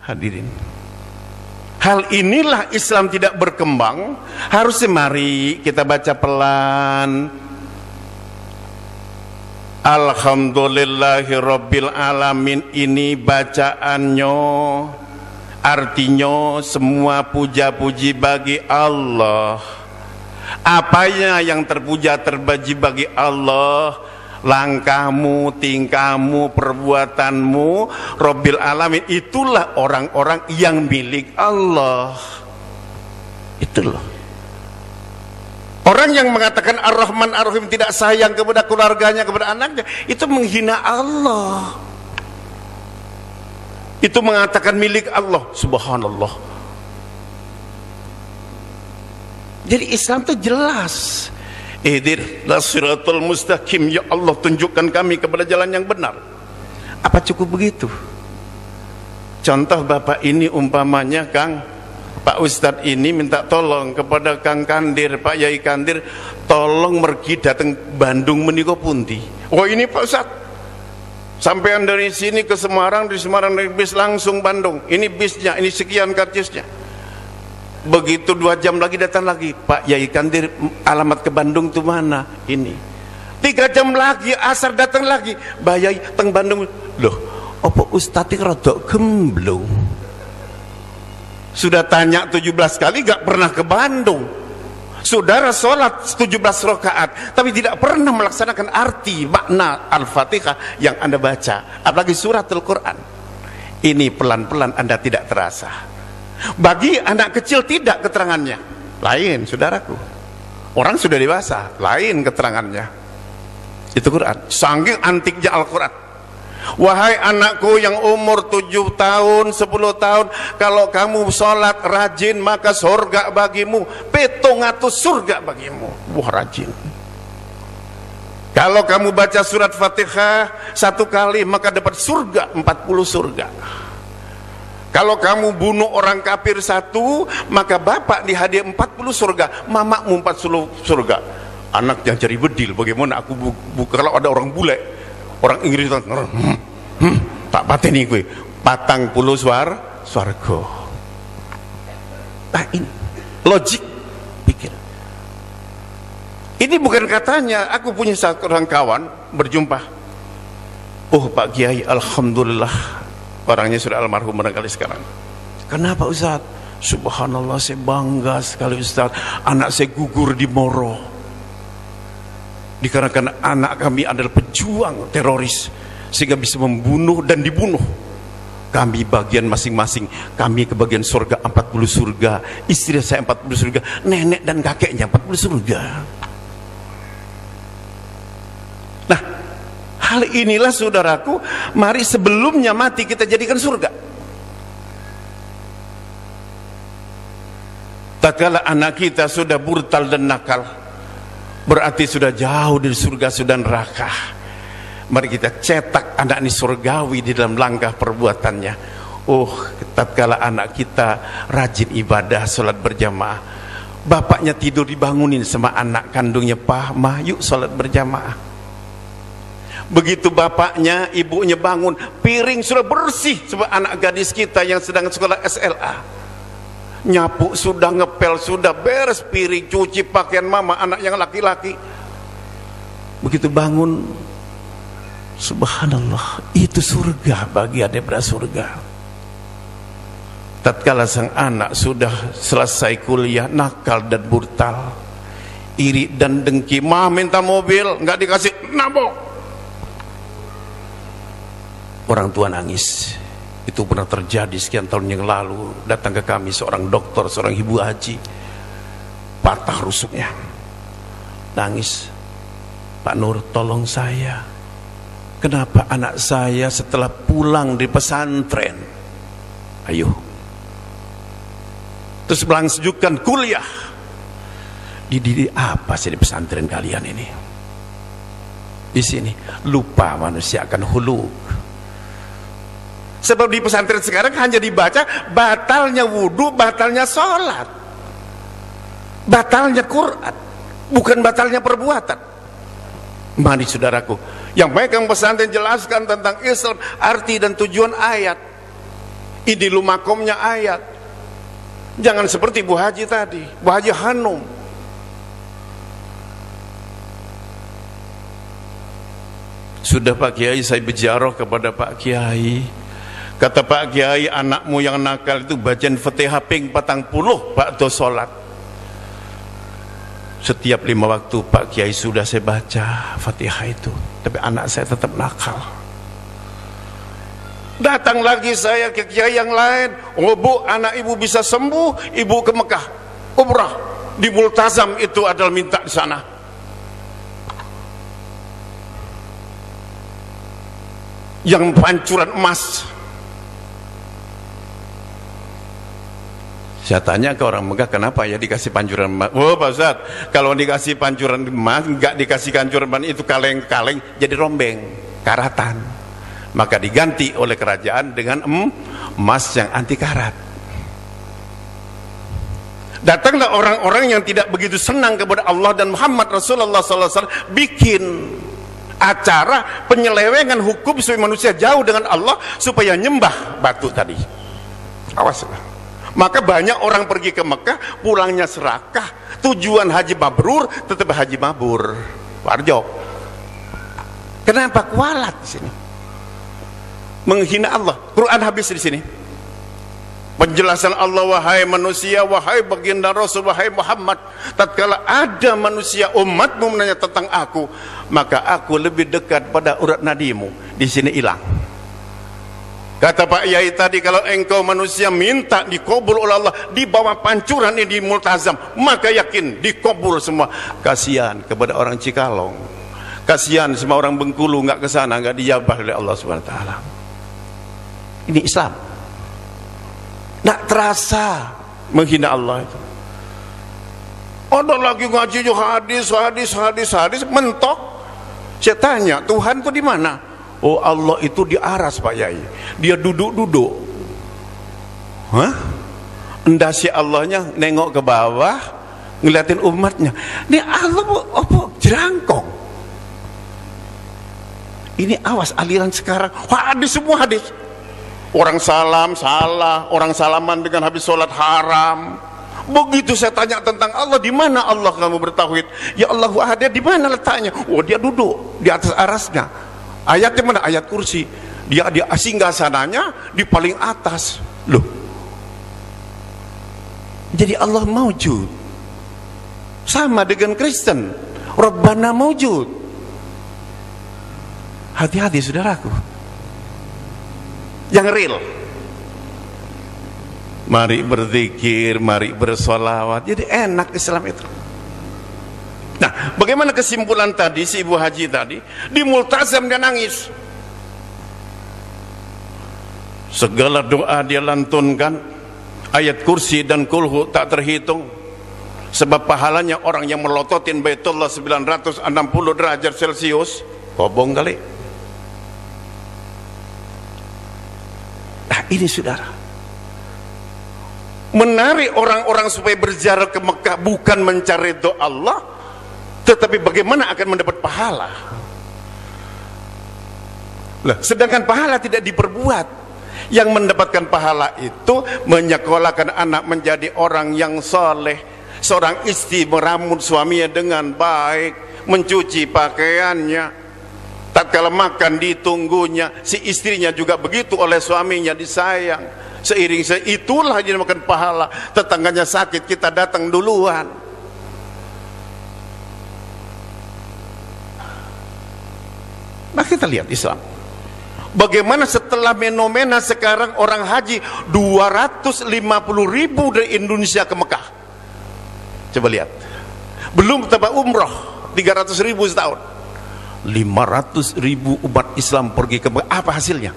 Hadirin, hal inilah Islam tidak berkembang. Harusnya mari kita baca pelan. Alhamdulillahirabbil alamin, ini bacaannya, artinya semua puja-puji bagi Allah. Apanya yang terpuja terpuji bagi Allah? Langkahmu, tingkahmu, perbuatanmu. Rabbil alamin, itulah orang-orang yang milik Allah. Itulah orang yang mengatakan Ar-Rahman Ar-Rahim tidak sayang kepada keluarganya, kepada anaknya, itu menghina Allah. Itu mengatakan milik Allah. Subhanallah. Jadi Islam itu jelas. Ihdinas siratal mustaqim, ya Allah tunjukkan kami kepada jalan yang benar. Apa cukup begitu? Contoh bapak ini umpamanya, Kang, Pak Ustadz ini minta tolong kepada Kang Kandir, Pak Yai Kandir, tolong mergi datang Bandung menika pundi. Oh ini Pak Ustadz, sampean dari sini ke Semarang, dari Semarang naik bis langsung Bandung. Ini bisnya, ini sekian karcisnya. Begitu 2 jam lagi datang lagi, Pak Yai Kandir, alamat ke Bandung tuh mana? Ini 3 jam lagi asar datang lagi, Mbak Yai teng Bandung. Loh, apa Ustadz ini rada gemblung? Sudah tanya 17 kali gak pernah ke Bandung. Saudara sholat 17 rakaat tapi tidak pernah melaksanakan arti makna Al-Fatihah yang Anda baca, apalagi surat Al-Quran. Ini pelan-pelan Anda tidak terasa. Bagi anak kecil tidak keterangannya. Lain saudaraku, orang sudah dewasa lain keterangannya. Itu Quran. Saking antiknya Al-Quran. Wahai anakku yang umur 7 tahun, 10 tahun, kalau kamu sholat rajin maka surga bagimu, 700 surga bagimu. Wah, rajin. Kalau kamu baca surat Fatihah 1 kali maka dapat surga 40 surga. Kalau kamu bunuh orang kafir 1, maka bapak dihadiah 40 surga, mamamu 40 surga. Anak yang cari bedil, bagaimana aku kalau ada orang bule, orang Inggris tak pateni gue 40 swarga. Nah ini logik pikir. Ini bukan katanya. Aku punya seorang kawan berjumpa, oh Pak Kiai, alhamdulillah, orangnya sudah almarhum barangkali sekarang. Kenapa Ustaz? Subhanallah, saya bangga sekali Ustaz, anak saya gugur di Moro dikarenakan anak kami adalah pejuang teroris sehingga bisa membunuh dan dibunuh. Kami bagian masing-masing, kami kebagian surga 40 surga, istri saya 40 surga, nenek dan kakeknya 40 surga. Nah, hal inilah saudaraku, mari sebelumnya mati kita jadikan surga. Tatkala anak kita sudah brutal dan nakal, berarti sudah jauh dari surga, sudah neraka. Mari kita cetak anak ini surgawi di dalam langkah perbuatannya. Oh, tatkala anak kita rajin ibadah, sholat berjamaah, bapaknya tidur dibangunin sama anak kandungnya, Pak, mah yuk sholat berjamaah. Begitu bapaknya, ibunya bangun, piring sudah bersih. Sebab anak gadis kita yang sedang sekolah SLA, nyapu sudah, ngepel sudah, beres piring, cuci pakaian mama, anak yang laki-laki. Begitu bangun, subhanallah, itu surga bagi adik beradik surga. Tatkala sang anak sudah selesai kuliah, nakal dan brutal, iri dan dengki, mah minta mobil nggak dikasih, nabok. Orang tua nangis. Itu pernah terjadi sekian tahun yang lalu. Datang ke kami seorang dokter, seorang ibu haji, patah rusuknya, nangis, Pak Nur, tolong saya, kenapa anak saya setelah pulang di pesantren, ayo terus melanjutkan kuliah, dididik apa sih di pesantren kalian ini? Di sini lupa manusia akan huluk. Sebab di pesantren sekarang hanya dibaca batalnya wudhu, batalnya sholat, batalnya Quran, bukan batalnya perbuatan. Mari saudaraku, yang baik yang pesantren jelaskan tentang Islam, arti dan tujuan ayat. Ini lu makomnya ayat. Jangan seperti Bu Haji tadi, Bu Haji Hanum. Sudah Pak Kiai, saya bijarah kepada Pak Kiai. Kata Pak Kiai, anakmu yang nakal itu bacaan Fatihah ping 40 Pak do sholat. Setiap 5 waktu Pak Kiai sudah saya baca Fatihah itu, tapi anak saya tetap nakal. Datang lagi saya ke kiai yang lain, oh Bu, anak ibu bisa sembuh, ibu ke Mekah umrah, di Multazam itu adalah minta di sana. Yang pancuran emas. Saya tanya ke orang Mekah, kenapa ya dikasih pancuran emas? Oh Pak Ustadz, kalau dikasih pancuran emas, enggak dikasih pancuran emas itu kaleng-kaleng jadi rombeng, karatan. Maka diganti oleh kerajaan dengan emas yang anti karat. Datanglah orang-orang yang tidak begitu senang kepada Allah dan Muhammad Rasulullah SAW, bikin acara penyelewengan hukum supaya manusia jauh dengan Allah, supaya nyembah batu tadi. Awaslah. Maka banyak orang pergi ke Mekah, pulangnya serakah. Tujuan haji mabrur tetap haji mabur. Warjo. Kenapa kualat di sini? Menghina Allah. Quran habis di sini. Penjelasan Allah, wahai manusia, wahai baginda Rasul, wahai Muhammad, tatkala ada manusia umatmu menanya tentang aku, maka aku lebih dekat pada urat nadimu. Di sini hilang. Kata Pak Yai tadi, kalau engkau manusia minta dikabul oleh Allah di bawah pancuran ini di Multazam, maka yakin dikabul semua. Kasihan kepada orang Cikalong, kasihan semua orang Bengkulu nggak ke sana, nggak dijabah oleh Allah Subhanahu wa taala. Ini Islam. Nggak terasa menghina Allah itu. Ada lagi ngaji hadis mentok. Saya tanya, Tuhan itu di mana? Oh, Allah itu di aras Pak Yai. Dia duduk-duduk. Hah? Endasi Allahnya nengok ke bawah, ngeliatin umatnya. Ini Allah apa jerangkong. Ini awas aliran sekarang. Hadis semua hadis. Orang salam salah, orang salaman dengan habis sholat haram. Begitu saya tanya tentang Allah, di mana Allah kamu bertauhid? Ya Allah ada, di mana letaknya? Oh, dia duduk di atas arasnya. Ayatnya mana? Ayat kursi. Dia singgah sananya di paling atas. Loh. Jadi Allah maujud. Sama dengan Kristen. Rabbana maujud. Hati-hati saudaraku. Yang real. Mari berzikir, mari bersolawat. Jadi enak Islam itu. Nah, bagaimana kesimpulan tadi si Ibu Haji tadi? Di Multazam dia nangis. Segala doa dia lantunkan, ayat kursi dan kulhu tak terhitung. Sebab pahalanya orang yang melototin Baitullah 960 derajat Celcius. Kobong kali. Nah, ini saudara, menarik orang-orang supaya berziarah ke Mekah bukan mencari doa Allah, tetapi bagaimana akan mendapat pahala. Lah, sedangkan pahala tidak diperbuat. Yang mendapatkan pahala itu menyekolahkan anak menjadi orang yang soleh, seorang istri meramu suaminya dengan baik, mencuci pakaiannya, tatkala makan ditunggunya, si istrinya juga begitu oleh suaminya disayang. Seiring itulah yang makan pahala. Tetangganya sakit, kita datang duluan. Nah, kita lihat Islam. Bagaimana setelah fenomena sekarang orang haji 250.000 dari Indonesia ke Mekah. Coba lihat. Belum tambah umroh 300.000 setahun. 500.000 umat Islam pergi ke Mekah. Apa hasilnya?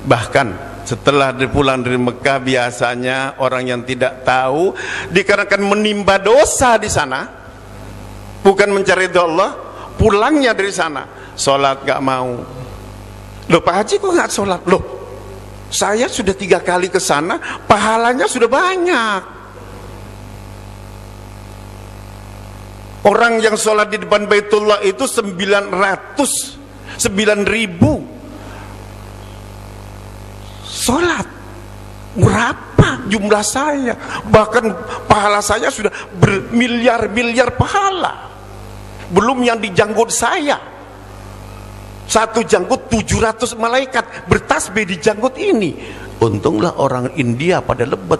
Bahkan setelah pulang dari Mekah, biasanya orang yang tidak tahu dikarenakan menimba dosa di sana, bukan mencari doa Allah, pulangnya dari sana sholat gak mau. Loh Pak Haji kok gak sholat? Loh saya sudah 3 kali ke sana, pahalanya sudah banyak. Orang yang sholat di depan Baitullah itu 900 sholat. Berapa jumlah saya? Bahkan pahala saya sudah bermiliar-miliar pahala. Belum yang di janggut saya. Satu janggut 700 malaikat bertasbih di janggut ini. Untunglah orang India pada lebet.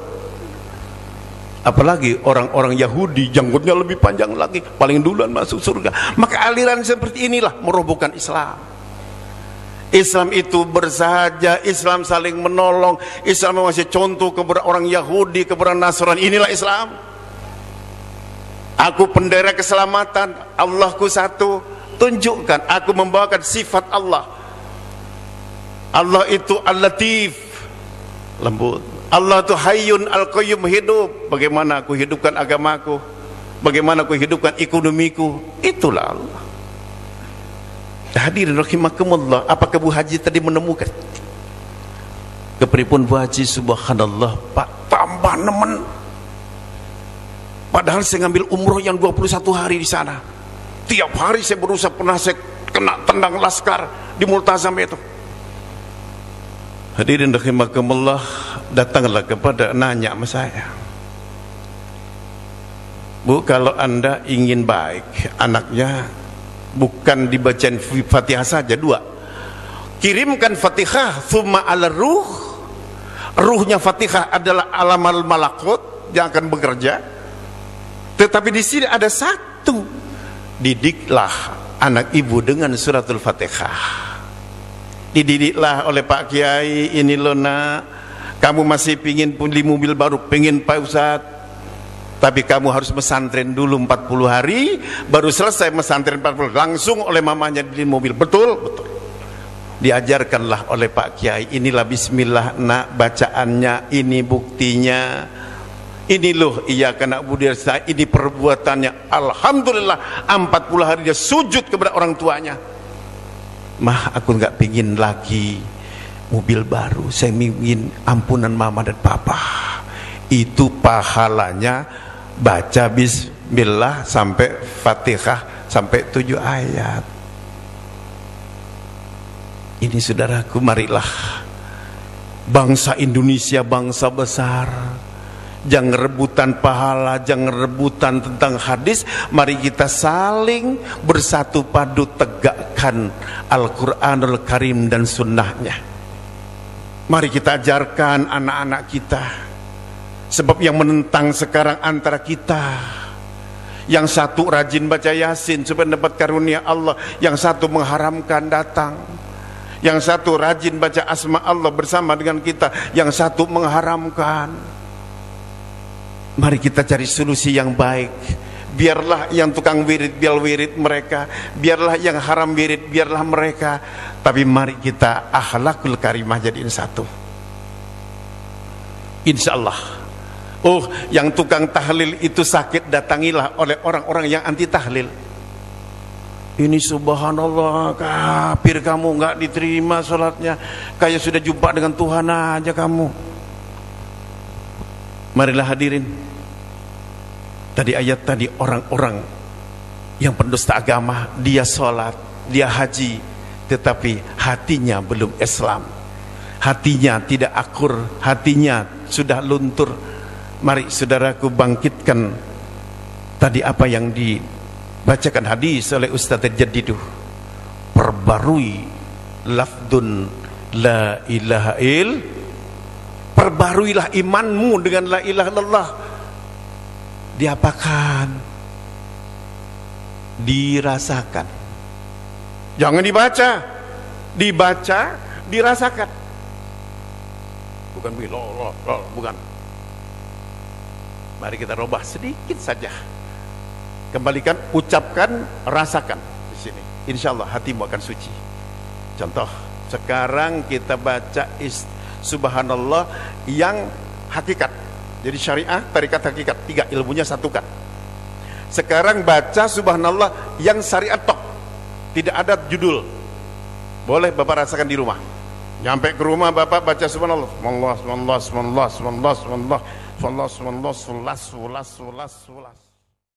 Apalagi orang-orang Yahudi janggutnya lebih panjang lagi, paling duluan masuk surga. Maka aliran seperti inilah merobohkan Islam. Islam itu bersahaja, Islam saling menolong, Islam masih contoh kepada orang Yahudi, kepada Nasrani. Inilah Islam. Aku pendera keselamatan, Allahku satu. Tunjukkan, aku membawakan sifat Allah. Allah itu Al-Latif, lembut. Allah itu Hayyun Al-Qayyum, hidup. Bagaimana aku hidupkan agamaku, bagaimana aku hidupkan ekonomiku, itulah Allah. Hadirin rahimakumullah, apakah Bu Haji tadi menemukan? Kepripun Bu Haji, subhanallah, Pak, tambah nemen. Padahal saya ngambil umroh yang 21 hari di sana. Tiap hari saya berusaha, pernah saya kena tendang laskar di Multazam itu. Hadirin rahimakumullah, datanglah kepada nanya sama saya, Bu, kalau Anda ingin baik anaknya, bukan dibacain Fatihah saja, dua, kirimkan Fatihah thumma ala ruh. Ruhnya Fatihah adalah alamal malakut yang akan bekerja. Tetapi di sini ada satu, didiklah anak ibu dengan suratul Fatihah. Dididiklah oleh Pak Kiai, ini loh nak, kamu masih pingin beli mobil baru, pingin Pak Ustadz, tapi kamu harus mesantren dulu 40 hari, baru selesai mesantren 40, langsung oleh mamanya beli mobil. Betul, betul. Diajarkanlah oleh Pak Kiai, inilah bismillah nak bacaannya, ini buktinya, ini loh iya kena budaya, ini perbuatannya. Alhamdulillah 40 hari dia sujud kepada orang tuanya. Mah, aku nggak pingin lagi mobil baru, saya ingin ampunan mama dan papa. Itu pahalanya baca bismillah sampai Fatihah sampai 7 ayat. Ini saudaraku, marilah bangsa Indonesia, bangsa besar, jangan rebutan pahala, jangan rebutan tentang hadis. Mari kita saling bersatu padu tegakkan Al-Quranul Karim dan sunnahnya. Mari kita ajarkan anak-anak kita. Sebab yang menentang sekarang antara kita, yang satu rajin baca Yasin supaya dapat karunia Allah, yang satu mengharamkan datang, yang satu rajin baca asma Allah bersama dengan kita, yang satu mengharamkan. Mari kita cari solusi yang baik. Biarlah yang tukang wirid biar wirid mereka, biarlah yang haram wirid biarlah mereka, tapi mari kita akhlakul karimah jadiin satu. Insya Allah. Oh, yang tukang tahlil itu sakit, datangilah oleh orang-orang yang anti tahlil. Ini subhanallah, kafir kamu, nggak diterima sholatnya, kayak sudah jumpa dengan Tuhan aja kamu. Marilah hadirin, tadi ayat tadi, orang-orang yang pendusta agama, dia sholat, dia haji, tetapi hatinya belum Islam, hatinya tidak akur, hatinya sudah luntur. Mari saudaraku bangkitkan tadi apa yang dibacakan hadis oleh Ustaz Jadidu. Perbarui lafdun la ilaha il, perbaruilah imanmu dengan la ilaha illallah. Diapakan? Dirasakan. Jangan dibaca, dibaca, dirasakan. Bukan bukan. Mari kita robah sedikit saja. Kembalikan, ucapkan, rasakan di sini. Insya Allah hatimu akan suci. Contoh, sekarang kita baca subhanallah yang hakikat. Jadi syariah, tarikat, hakikat, 3 ilmunya satukan. Sekarang baca subhanallah yang syariat tok, tidak ada judul. Boleh Bapak rasakan di rumah. Nyampe ke rumah Bapak baca subhanallah, subhanallah, subhanallah, subhanallah, subhanallah, subhanallah, subhanallah, subhanallah, subhanallah, subhanallah, subhanallah.